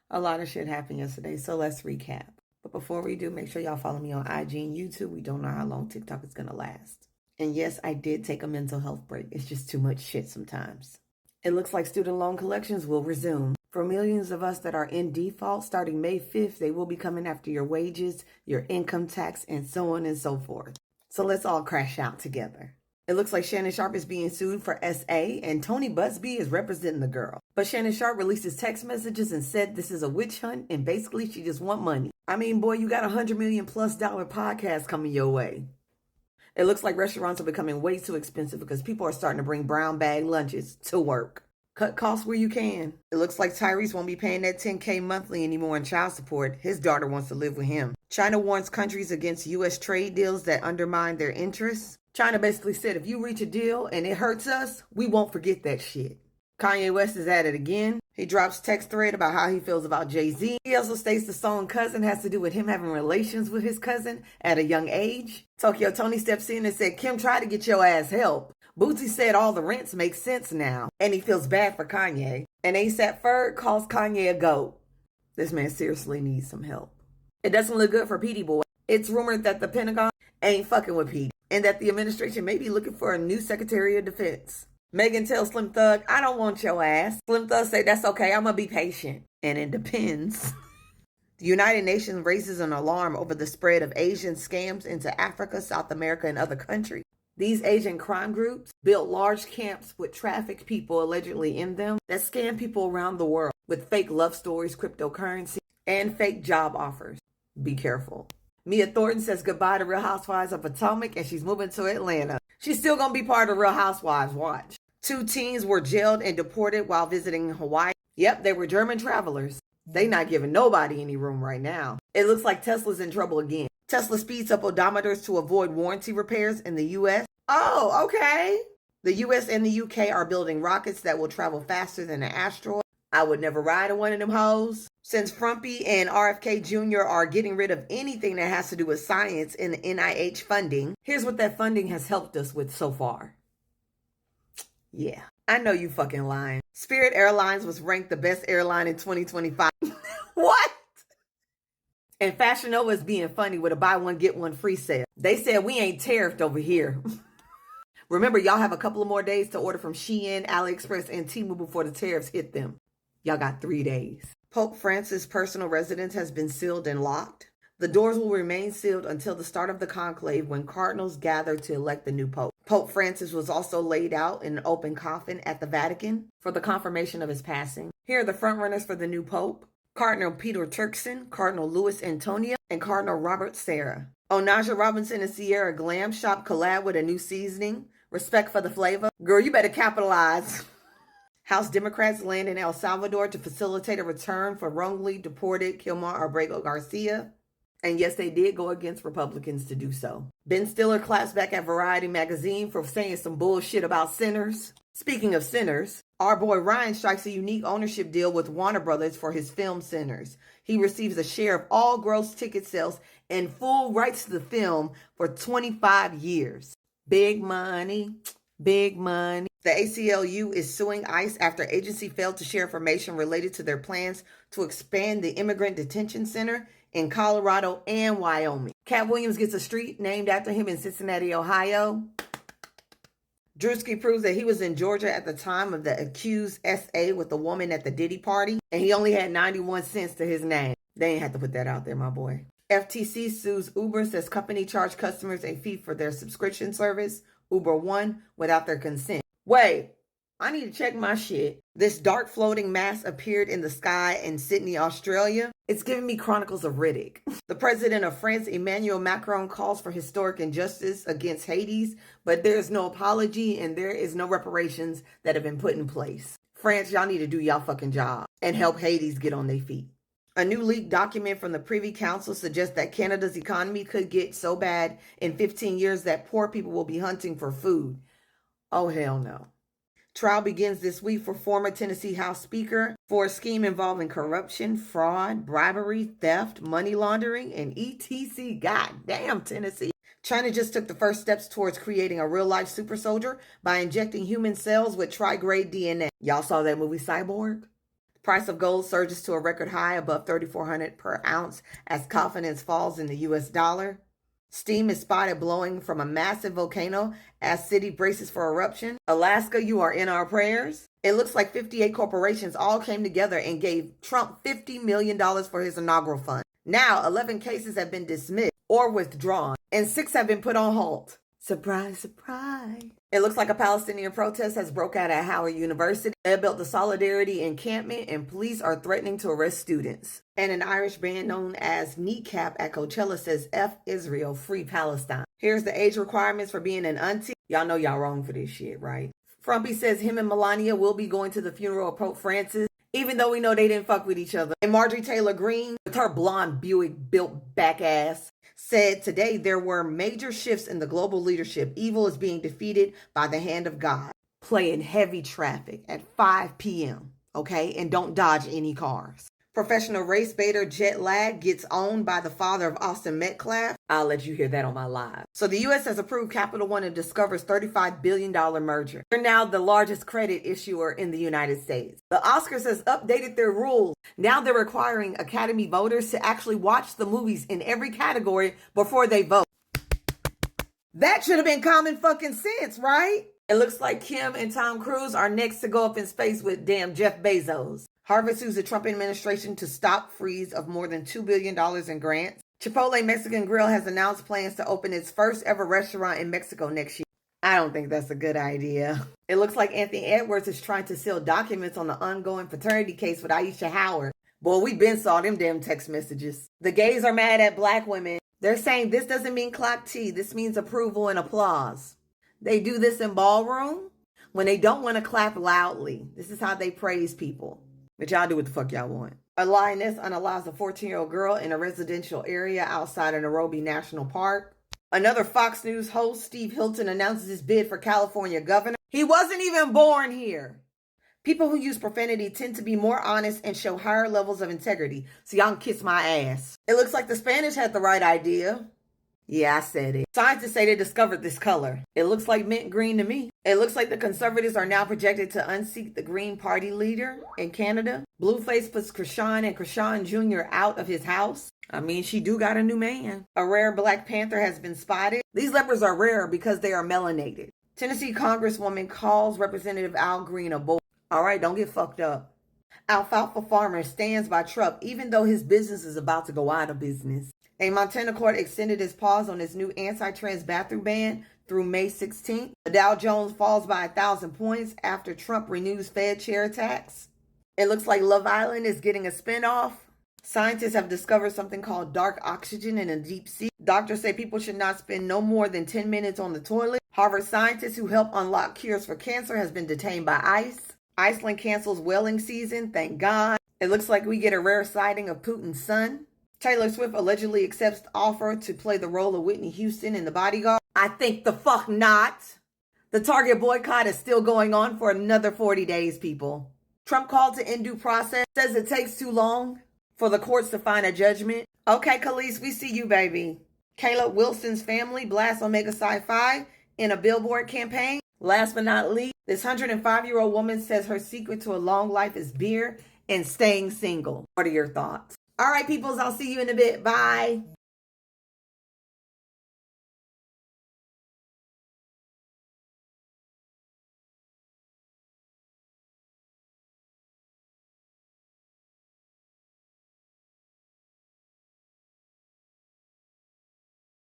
A lot of shit happened yesterday, so let's recap. But before we do, make sure y'all follow me on IG and YouTube. We don't know how long TikTok is going to last. And yes, I did take a mental health break. It's just too much shit sometimes. It looks like student loan collections will resume. For millions of us that are in default, starting May 5th, they will be coming after your wages, your income tax, and so on and so forth. So let's all crash out together. It looks like Shannon Sharpe is being sued for SA, and Tony Busby is representing the girl. But Shannon Sharpe releases text messages and said this is a witch hunt, and basically she just want money. I mean, boy, you got $100 million+ podcast coming your way. It looks like restaurants are becoming way too expensive because people are starting to bring brown bag lunches to work. Cut costs where you can. It looks like Tyrese won't be paying that $10K monthly anymore in child support. His daughter wants to live with him. China warns countries against U.S. trade deals that undermine their interests. China basically said if you reach a deal and it hurts us, we won't forget that shit. Kanye West is at it again. He drops text thread about how he feels about Jay-Z. He also states the song Cousin has to do with him having relations with his cousin at a young age. Tokyo Tony steps in and said, Kim tried to get your ass help. Bootsy said all the rents make sense now, and he feels bad for Kanye. And ASAP Ferg calls Kanye a goat. This man seriously needs some help. It doesn't look good for Petey Boy. It's rumored that the Pentagon ain't fucking with Petey, and that the administration may be looking for a new Secretary of Defense. Megan tells Slim Thug, I don't want your ass. Slim Thug say, that's okay, I'm gonna be patient. And it depends. The United Nations raises an alarm over the spread of Asian scams into Africa, South America, and other countries. These Asian crime groups built large camps with trafficked people allegedly in them that scam people around the world with fake love stories, cryptocurrency, and fake job offers. Be careful. Mia Thornton says goodbye to Real Housewives of Potomac and she's moving to Atlanta. She's still gonna be part of Real Housewives, watch. 2 teens were jailed and deported while visiting Hawaii. Yep, they were German travelers. They not giving nobody any room right now. It looks like Tesla's in trouble again. Tesla speeds up odometers to avoid warranty repairs in the U.S. Oh, okay. The U.S. and the U.K. are building rockets that will travel faster than an asteroid. I would never ride in one of them hoes. Since Frumpy and RFK Jr. are getting rid of anything that has to do with science in the NIH funding, here's what that funding has helped us with so far. Yeah, I know you fucking lying. Spirit Airlines was ranked the best airline in 2025. What? And Fashion Nova is being funny with a buy one, get one free sale. They said we ain't tariffed over here. Remember, y'all have a couple of more days to order from Shein, AliExpress, and Temu before the tariffs hit them. Y'all got 3 days. Pope Francis' personal residence has been sealed and locked. The doors will remain sealed until the start of the conclave when cardinals gather to elect the new pope. Pope Francis was also laid out in an open coffin at the Vatican for the confirmation of his passing. Here are the frontrunners for the new pope: Cardinal Peter Turkson, Cardinal Louis Antonio, and Cardinal Robert Serra. Onaja Robinson and Sierra Glam Shop collab with a new seasoning. Respect for the flavor. Girl, you better capitalize. House Democrats land in El Salvador to facilitate a return for wrongly deported Kilmar Abrego Garcia. And yes, they did go against Republicans to do so. Ben Stiller claps back at Variety magazine for saying some bullshit about sinners. Speaking of sinners, our boy Ryan strikes a unique ownership deal with Warner Brothers for his film Sinners. He receives a share of all gross ticket sales and full rights to the film for 25 years. Big money, big money. The ACLU is suing ICE after agency failed to share information related to their plans to expand the immigrant detention center in Colorado and Wyoming. Cat Williams gets a street named after him in Cincinnati, Ohio. Drewski proves that he was in Georgia at the time of the accused SA with the woman at the Diddy party, and he only had 91 cents to his name. They ain't had to put that out there, my boy. FTC sues Uber, says company charged customers a fee for their subscription service, Uber One, without their consent. Wait, I need to check my shit. This dark floating mass appeared in the sky in Sydney, Australia. It's giving me Chronicles of Riddick. The president of France, Emmanuel Macron, calls for historic injustice against Haiti, but there's no apology and there is no reparations that have been put in place. France, y'all need to do y'all fucking job and help Haiti get on their feet. A new leaked document from the Privy Council suggests that Canada's economy could get so bad in 15 years that poor people will be hunting for food. Oh, hell no. Trial begins this week for former Tennessee House Speaker for a scheme involving corruption, fraud, bribery, theft, money laundering, and etc. Goddamn, Tennessee. China just took the first steps towards creating a real-life super soldier by injecting human cells with trigrade DNA. Y'all saw that movie Cyborg? Price of gold surges to a record high above 3,400 per ounce as confidence falls in the US dollar. Steam is spotted blowing from a massive volcano as city braces for eruption. Alaska, you are in our prayers. It looks like 58 corporations all came together and gave Trump $50 million for his inaugural fund. Now, 11 cases have been dismissed or withdrawn, and 6 have been put on hold. Surprise, surprise. It looks like a Palestinian protest has broke out at Howard University. They built the Solidarity encampment, and police are threatening to arrest students. And an Irish band known as Kneecap at Coachella says, F Israel, free Palestine. Here's the age requirements for being an auntie. Y'all know y'all wrong for this shit, right? Frumpy says him and Melania will be going to the funeral of Pope Francis, even though we know they didn't fuck with each other. And Marjorie Taylor Greene, with her blonde Buick built back ass, said today there were major shifts in the global leadership. Evil is being defeated by the hand of God. Playing heavy traffic at 5 p.m., okay? And don't dodge any cars. Professional race baiter Jet Lag gets owned by the father of Austin Metcalf. I'll let you hear that on my live. So the U.S. has approved Capital One and Discover's $35 billion merger. They're now the largest credit issuer in the United States. The Oscars has updated their rules. Now they're requiring Academy voters to actually watch the movies in every category before they vote. That should have been common fucking sense, right? It looks like Kim and Tom Cruise are next to go up in space with damn Jeff Bezos. Harvard sues the Trump administration to stop freeze of more than $2 billion in grants. Chipotle Mexican Grill has announced plans to open its first ever restaurant in Mexico next year. I don't think that's a good idea. It looks like Anthony Edwards is trying to seal documents on the ongoing paternity case with Aisha Howard. Boy, we been saw them damn text messages. The gays are mad at black women. They're saying this doesn't mean clock tea. This means approval and applause. They do this in ballroom when they don't want to clap loudly. This is how they praise people. But y'all do what the fuck y'all want. A lioness unallows a 14-year-old girl in a residential area outside of Nairobi National Park. Another Fox News host, Steve Hilton, announces his bid for California governor. He wasn't even born here. People who use profanity tend to be more honest and show higher levels of integrity. So y'all can kiss my ass. It looks like the Spanish had the right idea. Yeah, I said it. Scientists say they discovered this color. It looks like mint green to me. It looks like the Conservatives are now projected to unseat the Green Party leader in Canada. Blueface puts Krishan and Krishan Jr. out of his house. I mean, she do got a new man. A rare Black Panther has been spotted. These leopards are rare because they are melanated. Tennessee Congresswoman calls Representative Al Green a boy. All right, don't get fucked up. Alfalfa farmer stands by Trump even though his business is about to go out of business. A Montana court extended its pause on its new anti-trans bathroom ban through May 16th. The Dow Jones falls by 1,000 points after Trump renews Fed chair attacks. It looks like Love Island is getting a spinoff. Scientists have discovered something called dark oxygen in a deep sea. Doctors say people should not spend no more than 10 minutes on the toilet. Harvard scientist who helped unlock cures for cancer has been detained by ICE. Iceland cancels whaling season, thank God. It looks like we get a rare sighting of Putin's son. Taylor Swift allegedly accepts the offer to play the role of Whitney Houston in The Bodyguard. I think the fuck not. The Target boycott is still going on for another 40 days, people. Trump called to end due process, says it takes too long for the courts to find a judgment. Okay, Khalees, we see you, baby. Caleb Wilson's family blasts Omega Sci-Fi in a billboard campaign. Last but not least, this 105-year-old woman says her secret to a long life is beer and staying single. What are your thoughts? All right, peoples, I'll see you in a bit. Bye.